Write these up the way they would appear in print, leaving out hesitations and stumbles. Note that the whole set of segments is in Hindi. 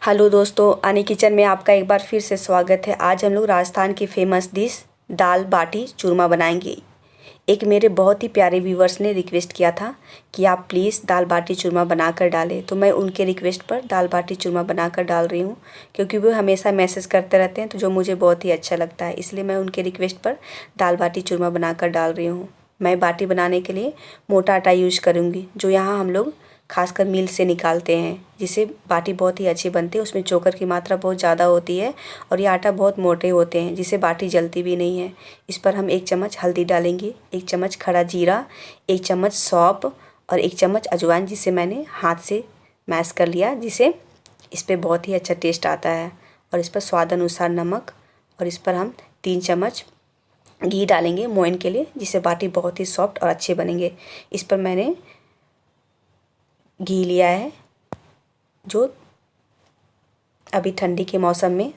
हेलो दोस्तों, आनी किचन में आपका एक बार फिर से स्वागत है। आज हम लोग राजस्थान की फेमस डिश दाल बाटी चूरमा बनाएंगे। एक मेरे बहुत ही प्यारे व्यूवर्स ने रिक्वेस्ट किया था कि आप प्लीज़ दाल बाटी चूरमा बनाकर डालें, तो मैं उनके रिक्वेस्ट पर दाल बाटी चूरमा बनाकर डाल रही हूँ, क्योंकि वो हमेशा मैसेज करते रहते हैं, तो जो मुझे बहुत ही अच्छा लगता है, इसलिए मैं उनके रिक्वेस्ट पर दाल बाटी चूरमा बनाकर डाल रही हूँ। मैं बाटी बनाने के लिए मोटा आटा यूज़ करूँगी, जो यहाँ हम लोग खासकर मिल से निकालते हैं, जिससे बाटी बहुत ही अच्छी बनती है। उसमें चोकर की मात्रा बहुत ज़्यादा होती है और ये आटा बहुत मोटे होते हैं, जिससे बाटी जलती भी नहीं है। इस पर हम 1 चम्मच हल्दी डालेंगे, 1 चम्मच खड़ा जीरा, 1 चम्मच सौंफ और 1 चम्मच अजवाइन, जिसे मैंने हाथ से मैश कर लिया, जिससे इस पर बहुत ही अच्छा टेस्ट आता है। और इस पर स्वाद अनुसार नमक, और इस पर हम 3 चम्मच घी डालेंगे मोइन के लिए, जिससे बाटी बहुत ही सॉफ्ट और अच्छे बनेंगे। इस पर मैंने घी लिया है, जो अभी ठंडी के मौसम में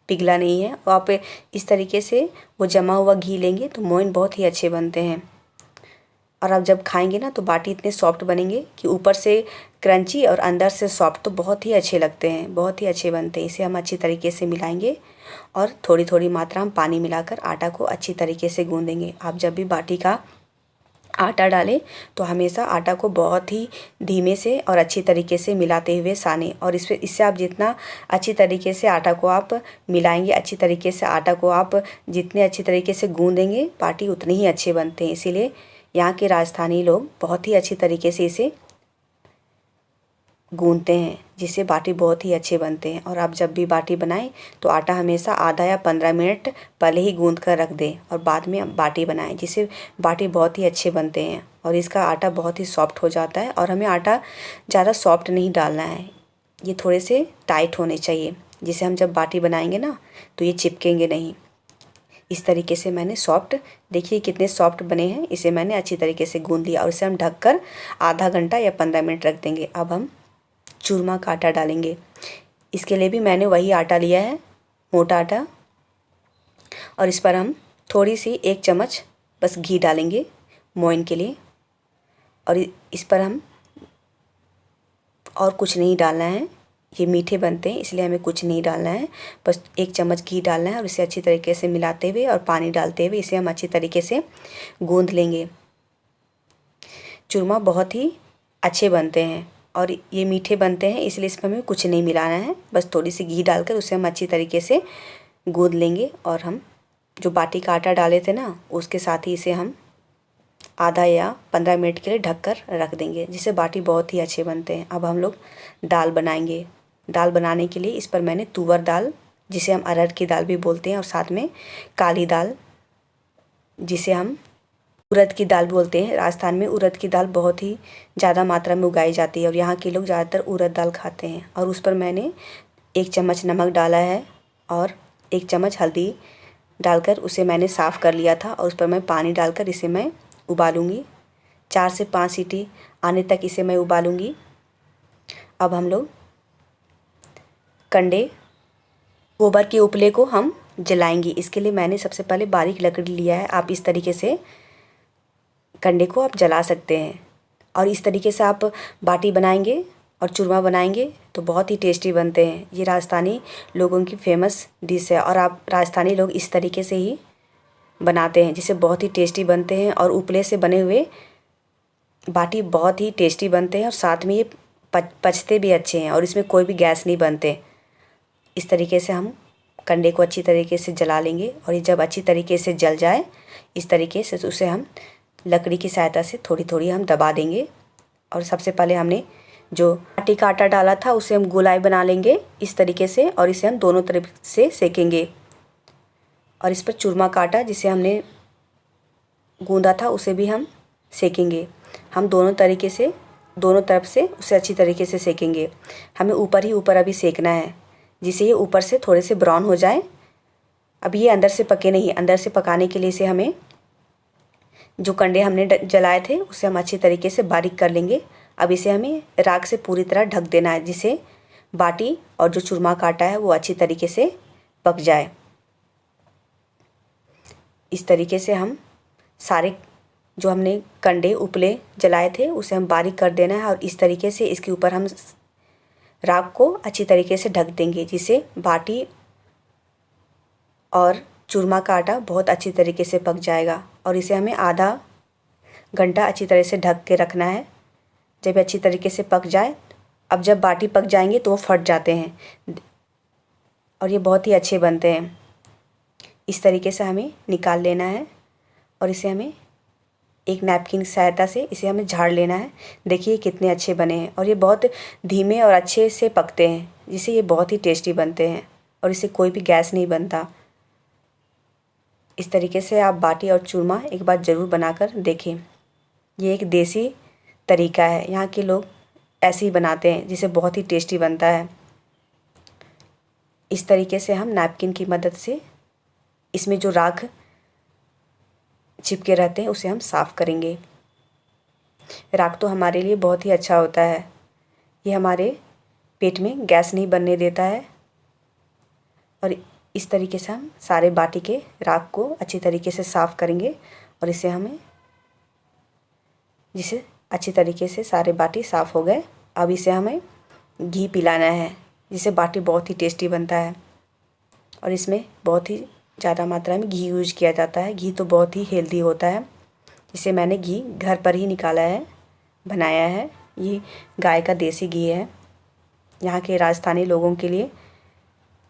पिघला नहीं है, और आप इस तरीके से वो जमा हुआ घी लेंगे तो मोइन बहुत ही अच्छे बनते हैं। और आप जब खाएंगे ना तो बाटी इतने सॉफ्ट बनेंगे कि ऊपर से क्रंची और अंदर से सॉफ्ट, तो बहुत ही अच्छे लगते हैं, बहुत ही अच्छे बनते हैं। इसे हम अच्छी तरीके से मिलाएंगे और थोड़ी थोड़ी मात्रा में पानी मिलाकर आटा को अच्छी तरीके से गूँधेंगे। आप जब भी बाटी का आटा डालें तो हमेशा आटा को बहुत ही धीमे से और अच्छी तरीके से मिलाते हुए सानें, और इससे आप जितना अच्छी तरीके से आटा को आप मिलाएंगे, अच्छी तरीके से आटा को आप जितने अच्छी तरीके से गूँधेंगे, बाटी उतने ही अच्छे बनते हैं। इसीलिए यहाँ के राजस्थानी लोग बहुत ही अच्छी तरीके से इसे गूँधते हैं, जिससे बाटी बहुत ही अच्छे बनते हैं। और आप जब भी बाटी बनाएं तो आटा हमेशा आधा या 15 मिनट पहले ही गूँध कर रख दें और बाद में बाटी बनाएं, जिससे बाटी बहुत ही अच्छे बनते हैं और इसका आटा बहुत ही सॉफ्ट हो जाता है। और हमें आटा ज़्यादा सॉफ्ट नहीं डालना है, ये थोड़े से टाइट होने चाहिए, जिससे हम जब बाटी बनाएंगे ना तो ये चिपकेंगे नहीं। इस तरीके से मैंने सॉफ्ट, देखिए कितने सॉफ्ट बने हैं, इसे मैंने अच्छी तरीके से गूँध लिया और इसे हम ढककर आधा घंटा या 15 मिनट रख देंगे। अब हम चूरमा का आटा डालेंगे। इसके लिए भी मैंने वही आटा लिया है, मोटा आटा, और इस पर हम थोड़ी सी 1 चम्मच बस घी डालेंगे मोइन के लिए। और इस पर हम और कुछ नहीं डालना है, ये मीठे बनते हैं इसलिए हमें कुछ नहीं डालना है, बस 1 चम्मच घी डालना है और इसे अच्छी तरीके से मिलाते हुए और पानी डालते हुए इसे हम अच्छी तरीके से गूँध लेंगे। चूरमा बहुत ही अच्छे बनते हैं और ये मीठे बनते हैं, इसलिए इसमें हमें कुछ नहीं मिलाना है, बस थोड़ी सी घी डालकर उसे हम अच्छी तरीके से गूँध लेंगे। और हम जो बाटी का आटा डाले थे ना, उसके साथ ही इसे हम आधा या 15 मिनट के लिए ढककर रख देंगे, जिससे बाटी बहुत ही अच्छे बनते हैं। अब हम लोग दाल बनाएंगे। दाल बनाने के लिए इस पर मैंने तुअर दाल, जिसे हम अरहर की दाल भी बोलते हैं, और साथ में काली दाल, जिसे हम उड़द की दाल बोलते हैं। राजस्थान में उड़द की दाल बहुत ही ज़्यादा मात्रा में उगाई जाती है और यहाँ के लोग ज़्यादातर उड़द दाल खाते हैं। और उस पर मैंने 1 चम्मच नमक डाला है और 1 चम्मच हल्दी डालकर उसे मैंने साफ़ कर लिया था, और उस पर मैं पानी डालकर इसे मैं उबालूँगी। 4 से 5 सीटी आने तक इसे मैं उबालूँगी। अब हम लोग कंडे गोबर के उपले को हम जलाएंगे। इसके लिए मैंने सबसे पहले बारीक लकड़ी लिया है। आप इस तरीके से कंडे को आप जला सकते हैं, और इस तरीके से आप बाटी बनाएंगे और चूरमा बनाएंगे तो बहुत ही टेस्टी बनते हैं। ये राजस्थानी लोगों की फेमस डिश है और आप राजस्थानी लोग इस तरीके से ही बनाते हैं, जिससे बहुत ही टेस्टी बनते हैं। और उपले से बने हुए बाटी बहुत ही टेस्टी बनते हैं और साथ में ये पचते भी अच्छे हैं और इसमें कोई भी गैस नहीं बनते। इस तरीके से हम कंडे को अच्छी तरीके से जला लेंगे, और ये जब अच्छी तरीके से जल जाए इस तरीके से, तो उसे हम लकड़ी की सहायता से थोड़ी थोड़ी हम दबा देंगे। और सबसे पहले हमने जो बाटी का आटा डाला था उसे हम गोलाई बना लेंगे इस तरीके से, और इसे हम दोनों तरफ से सेकेंगे। और इस पर चूरमा का आटा जिसे हमने गूंदा था उसे भी हम सेकेंगे। हम दोनों तरीके से, दोनों तरफ से उसे अच्छी तरीके से सेकेंगे। हमें ऊपर ही ऊपर अभी सेकना है, जिससे ये ऊपर से थोड़े से ब्राउन हो जाए। अभी ये अंदर से पके नहीं, अंदर से पकाने के लिए इसे हमें जो कंडे हमने जलाए थे उसे हम अच्छी तरीके से बारीक कर लेंगे। अब इसे हमें राख से पूरी तरह ढक देना है, जिससे बाटी और जो चूरमा का आटा है वो अच्छी तरीके से पक जाए। इस तरीके से हम सारे जो हमने कंडे उपले जलाए थे उसे हम बारीक कर देना है, और इस तरीके से इसके ऊपर हम राख को अच्छी तरीके से ढक देंगे, जिससे बाटी और चूरमा का आटा बहुत अच्छी तरीके से पक जाएगा। और इसे हमें आधा घंटा अच्छी तरह से ढक के रखना है। जब अच्छी तरीके से पक जाए, अब जब बाटी पक जाएंगे तो वो फट जाते हैं और ये बहुत ही अच्छे बनते हैं। इस तरीके से हमें निकाल लेना है और इसे हमें एक नैपकिन की सहायता से इसे हमें झाड़ लेना है। देखिए कितने अच्छे बने हैं और ये बहुत धीमे और अच्छे से पकते हैं, जिससे ये बहुत ही टेस्टी बनते हैं और इससे कोई भी गैस नहीं बनता। इस तरीके से आप बाटी और चूरमा एक बार ज़रूर बनाकर देखें। ये एक देसी तरीका है, यहाँ के लोग ऐसे ही बनाते हैं, जिसे बहुत ही टेस्टी बनता है। इस तरीके से हम नैपकिन की मदद से इसमें जो राख चिपके रहते हैं उसे हम साफ़ करेंगे। राख तो हमारे लिए बहुत ही अच्छा होता है, ये हमारे पेट में गैस नहीं बनने देता है। और इस तरीके से हम सारे बाटी के राख को अच्छी तरीके से साफ़ करेंगे और इसे हमें जिसे अच्छी तरीके से सारे बाटी साफ़ हो गए। अब इसे हमें घी पिलाना है, जिससे बाटी बहुत ही टेस्टी बनता है और इसमें बहुत ही ज़्यादा मात्रा में घी यूज किया जाता है। घी तो बहुत ही हेल्दी होता है। इसे मैंने घी घर पर ही निकाला है, बनाया है। ये गाय का देसी घी है। यहाँ के राजस्थानी लोगों के लिए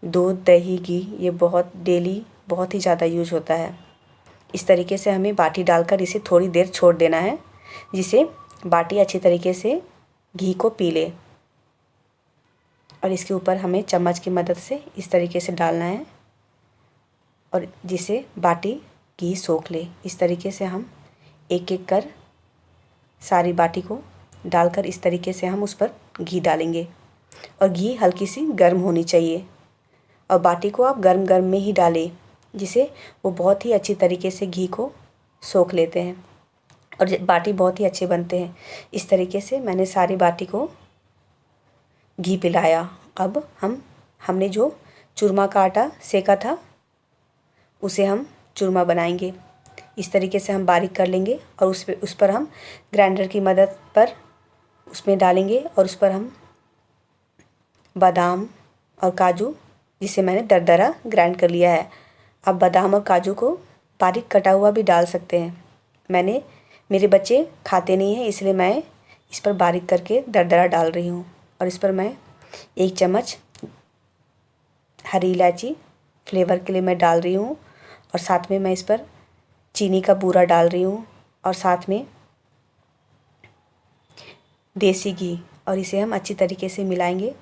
दूध, दही, घी ये बहुत डेली बहुत ही ज़्यादा यूज होता है। इस तरीके से हमें बाटी डालकर इसे थोड़ी देर छोड़ देना है, जिससे बाटी अच्छी तरीके से घी को पी ले। और इसके ऊपर हमें चम्मच की मदद से इस तरीके से डालना है और जिसे बाटी घी सोख ले। इस तरीके से हम एक एक कर सारी बाटी को डालकर इस तरीके से हम उस पर घी डालेंगे और घी हल्की सी गर्म होनी चाहिए और बाटी को आप गर्म गर्म में ही डालें, जिसे वो बहुत ही अच्छी तरीके से घी को सोख लेते हैं और बाटी बहुत ही अच्छे बनते हैं। इस तरीके से मैंने सारी बाटी को घी पिलाया। अब हमने जो चूरमा का आटा सेका था उसे हम चूरमा बनाएंगे। इस तरीके से हम बारीक कर लेंगे और उस पर हम ग्राइंडर की मदद पर उसमें डालेंगे और उस पर हम बादाम और काजू, जिसे मैंने दरदरा ग्राइंड कर लिया है। आप बादाम और काजू को बारीक कटा हुआ भी डाल सकते हैं। मेरे बच्चे खाते नहीं हैं, इसलिए मैं इस पर बारीक करके दरदरा डाल रही हूँ। और इस पर मैं 1 चम्मच हरी इलायची फ्लेवर के लिए मैं डाल रही हूँ और साथ में मैं इस पर चीनी का बूरा डाल रही हूँ और साथ में देसी घी, और इसे हम अच्छी तरीके से मिलाएंगे।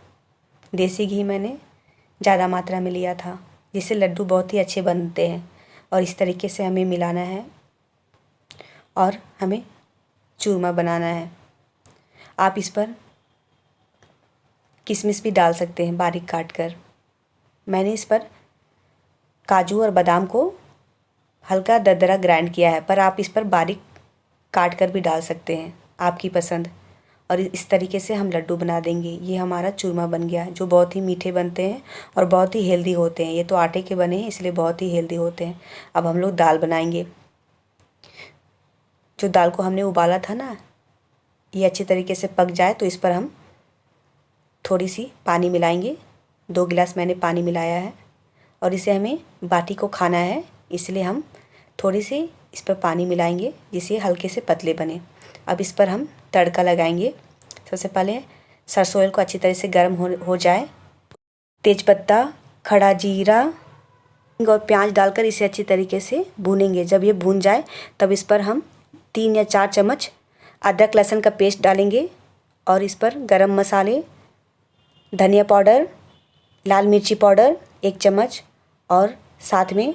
देसी घी मैंने ज़्यादा मात्रा में लिया था, जिससे लड्डू बहुत ही अच्छे बनते हैं। और इस तरीके से हमें मिलाना है और हमें चूरमा बनाना है। आप इस पर किशमिश भी डाल सकते हैं बारीक काट कर। मैंने इस पर काजू और बादाम को हल्का दरदरा ग्राइंड किया है, पर आप इस पर बारीक काट कर भी डाल सकते हैं, आपकी पसंद। और इस तरीके से हम लड्डू बना देंगे। ये हमारा चूरमा बन गया, जो बहुत ही मीठे बनते हैं और बहुत ही हेल्दी होते हैं। ये तो आटे के बने हैं, इसलिए बहुत ही हेल्दी होते हैं। अब हम लोग दाल बनाएंगे। जो दाल को हमने उबाला था ना, ये अच्छी तरीके से पक जाए तो इस पर हम थोड़ी सी पानी मिलाएंगे। 2 गिलास मैंने पानी मिलाया है और इसे हमें बाटी को खाना है, इसलिए हम थोड़ी सी इस पर पानी मिलाएंगे, जिससे हल्के से पतले बने। अब इस पर हम तड़का लगाएंगे। सबसे पहले सरसों ऑयल को अच्छी तरह से गर्म हो जाए, तेज़पत्ता, खड़ा जीरा और प्याज डालकर इसे अच्छी तरीके से भूनेंगे। जब ये भून जाए तब इस पर हम 3 या 4 चम्मच अदरक लहसुन का पेस्ट डालेंगे और इस पर गरम मसाले, धनिया पाउडर, लाल मिर्ची पाउडर 1 चम्मच और साथ में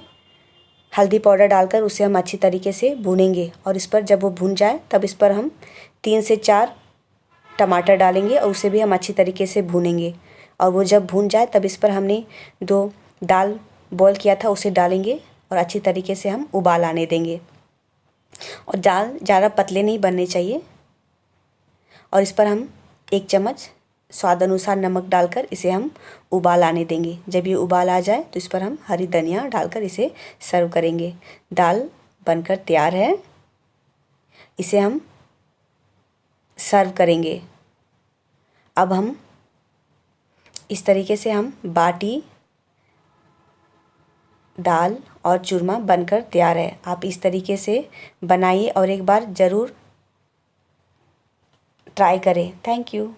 हल्दी पाउडर डालकर उसे हम अच्छी तरीके से भूनेंगे। और इस पर जब वो भून जाए तब इस पर हम 3 से 4 टमाटर डालेंगे और उसे भी हम अच्छी तरीके से भूनेंगे। और वो जब भून जाए तब इस पर हमने 2 दाल बॉईल किया था उसे डालेंगे और अच्छी तरीके से हम उबाल आने देंगे। और दाल ज़्यादा पतले नहीं बनने चाहिए। और इस पर हम 1 चम्मच स्वाद अनुसार नमक डालकर इसे हम उबाल आने देंगे। जब ये उबाल आ जाए तो इस पर हम हरी धनिया डालकर इसे सर्व करेंगे। दाल बनकर तैयार है, इसे हम सर्व करेंगे। अब हम इस तरीके से हम बाटी, दाल और चूरमा बनकर तैयार है। आप इस तरीके से बनाइए और एक बार ज़रूर ट्राई करें। Thank you.